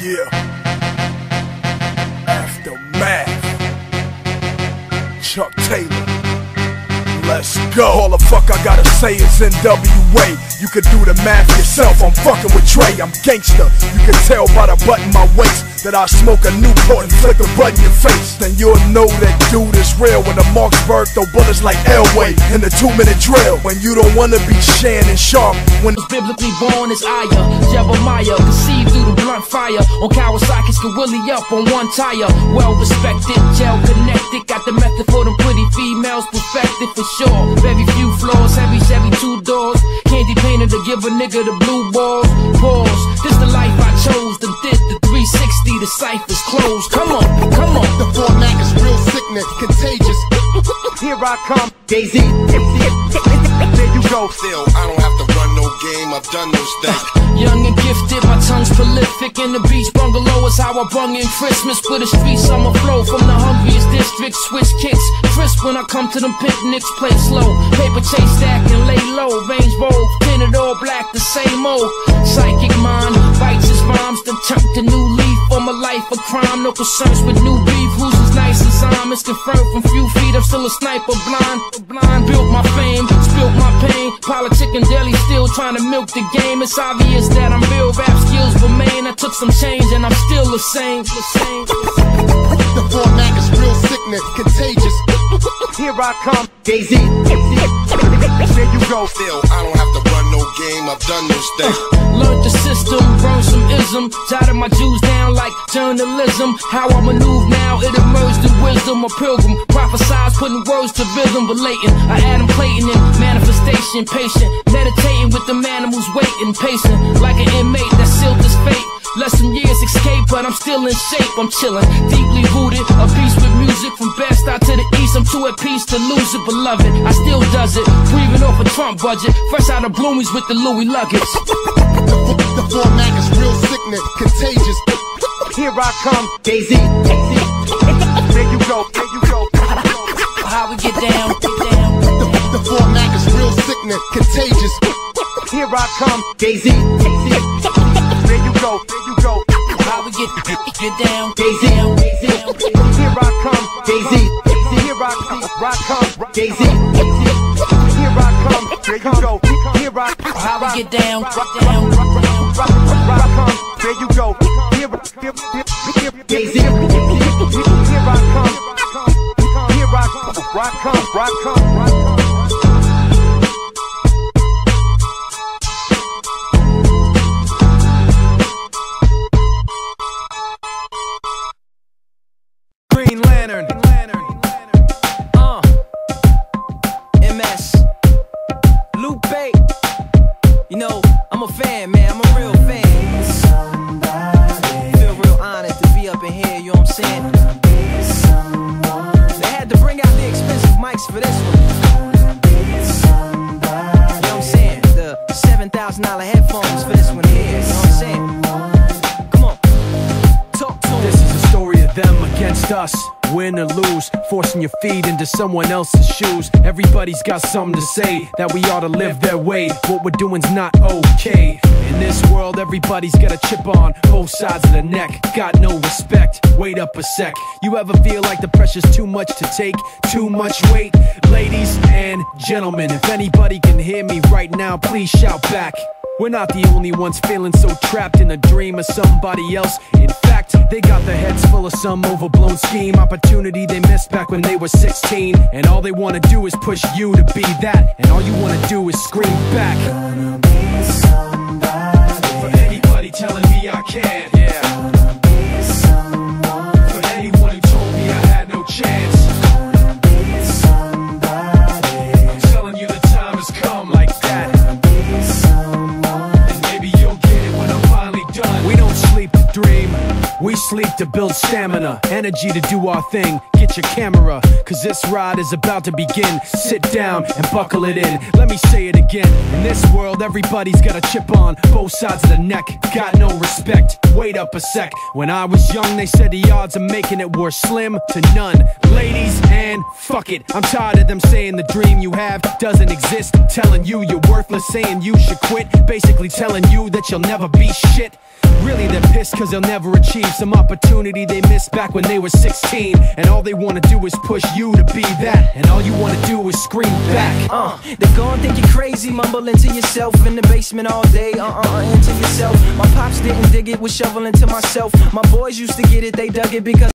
Yeah. Aftermath. Chuck Taylor. Let's go. All the fuck I gotta say is NWA. You can do the math yourself, I'm fucking with Dre. I'm gangster. You can tell by the button my waist that I smoke a Newport and flick a butt in your face. Then you'll know that dude is real when the Marksburg throw bullets like Elway in the 2-minute drill. When you don't wanna be Shannon Sharp. When biblically born is Aya, Jeremiah, conceived through the blunt fire. On Kawasaki's can willy up on one tire. Well respected, gel connected, got the method for them pretty females perfected for sure. Very few flaws, heavy Chevy 2 doors. Candy painted to give a nigga the blue balls. Pause, this the life I chose. The did the 360, the cipher's closed. Come on, come on. The format is real sickness, contagious. Here I come, Daisy. There you go. Still, I don't have to run no game, I've done those things. Young and gifted, my tongue's prolific. In the beach bungalow is how I brung in Christmas. With a street summer flow from the hungriest district. Switch kicks, crisp when I come to them picnics. Play slow, paper chase stack and lay low. Range roll, tinted all black, the same old. Psychic mind, bites his rhymes. Then turned a new leaf on my life of crime. No concerns with new beef, who's as nice as I'm. It's confirmed from few feet, I'm still a sniper blind. Built my fame, spilt my pain. Politic and deli still trying to milk the game. It's obvious that I'm real, rap skills remain. I took some change and I'm still the same. The format is real sickness, contagious. Here I come, Daisy. There you go. Still, I don't have to run no game, I've done those things. Learned the system, burned some ism. Jotted my Jews down like journalism. How I maneuver now, it emerged in wisdom. A pilgrim, prophesize, putting words to rhythm. Relating, I Adam Clayton in manifestation. Patient, meditating with the animals waiting. Pacing, like an inmate that sealed his fate. Let some years escape, but I'm still in shape. I'm chilling, deeply rooted, a piece with music. From Bed-Stuy to the east, I'm too at peace to lose it. Beloved, I still does it, breathing off a Trump budget. Fresh out of Bloomies with the Louis luggage. The format is real sickness, contagious. Here I come, Daisy. There you go, there you go. How we get down, The format is real sickness, contagious. Here I come, Daisy. There you go, there you go. How we get down, Daisy. Here I come, Daisy. Here I come, Daisy. Here I come, there you go. Here I come, how we get down, there you go. Here, Daisy. Here I come, here I come. Green Lantern, MS, Lupe. You know, I'm a fan, man, I'm a real fan. Feel real honored to be up in here, you know what I'm saying? They had to bring out the expensive mics for this one. You know what I'm saying? The $7,000 headphones for this one here, you know what I'm saying? Come on, talk to 'em. This is a story of them against us. Win or lose, forcing your feet into someone else's shoes. Everybody's got something to say, that we ought to live their way. What we're doing's not okay. In this world, everybody's got a chip on both sides of the neck. Got no respect, wait up a sec. You ever feel like the pressure's too much to take, too much weight? Ladies and gentlemen, if anybody can hear me right now, please shout back. We're not the only ones feeling so trapped in a dream of somebody else. In fact, they got their heads full of some overblown scheme. Opportunity they missed back when they were 16. And all they wanna do is push you to be that. And all you wanna do is scream back. Gonna be somebody. For anybody telling me I can't. Yeah. Gonna be someone. For anyone who told me I had no chance. Gonna be somebody. I'm telling you the time has come like that. We don't sleep to dream, we sleep to build stamina. Energy to do our thing, get your camera, cause this ride is about to begin. Sit down and buckle it in, let me say it again. In this world everybody's got a chip on both sides of the neck. Got no respect, wait up a sec. When I was young they said the odds of making it were slim to none. Ladies and fuck it, I'm tired of them saying the dream you have doesn't exist. Telling you you're worthless, saying you should quit. Basically telling you that you'll never be shit. Really they're pissed cause they'll never achieve some opportunity they missed back when they were 16. And all they wanna do is push you to be that, and all you wanna do is scream back. They gon' think you're crazy, mumbling to yourself in the basement all day, into yourself. My pops didn't dig it, was shoveling to myself. My boys used to get it, they dug it because